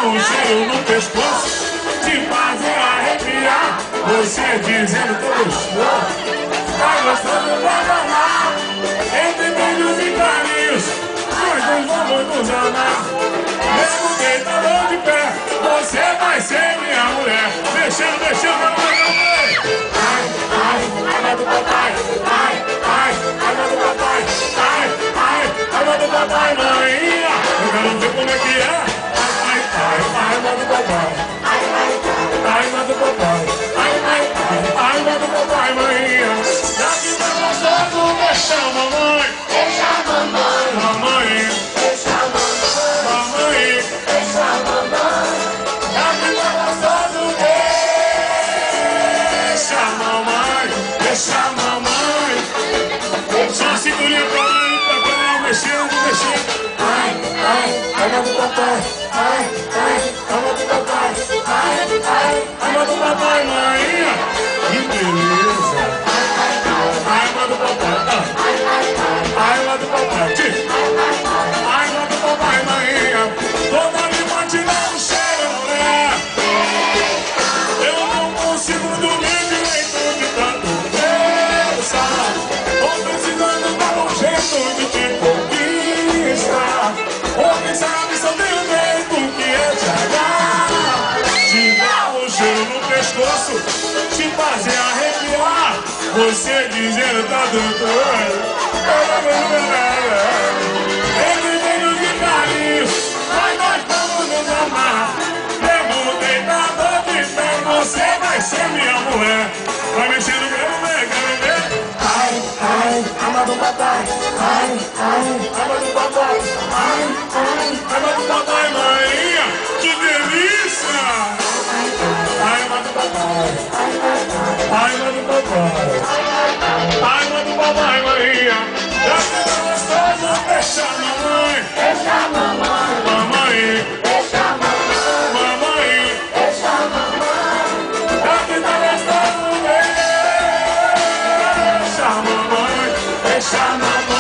um cheiro no pescoço, te fazer arrepiar. Você dizendo tô gostoso, tá gostando pra danar. Entre beijos e carinhos, nós dois vamos nos amar. Mesmo deitado de pé, você vai ser minha mulher. Deixando, vamos ver. Água do papai. Água do papai. Água do papai, maninha. Eu quero ver como é que é. Água do papai. Água do papai. Água do papai, maninha. Já que tá gostoso, deixa a mamãe. Deixa a mamãe. Mamãe. Deixa a mamãe. Mamãe. Deixa a mamãe. Já que tá gostoso, deixa a mamãe. Deixa a mamãe. Só segurinha pra lá e pra cá, mexendo. Água do papai. Água do papai. Água do papai, maninha. Que beleza. Água do papai. Água do papai. Água do papai, maninha. Toda língua te dá um cheiro, mulher. Eu não consigo dormir direito de tanto pensar. Tô precisando dar um jeito de te conquistar. Ou quem sabe só tem um jeito que é te agarrar. Te dar um cheiro no pescoço, te fazer arrepiar. Você dizendo tá doido. Entre beijos e carinhos, nós vamos nos amar. Mesmo deitado de pé, você vai ser minha mulher. Vai mexendo, quero ver. Água do papai. Água do papai. Água do papai, maninha. Que delícia. Água do papai. Água do papai. Água do papai, maninha. Já que tá gostoso, deixa a mamãe. Deixa a mamãe. Mamãe. Deixa a mamãe. Mamãe. Deixa a mamãe. Já que tá gostoso, deixa a mamãe. Deixa a mamãe.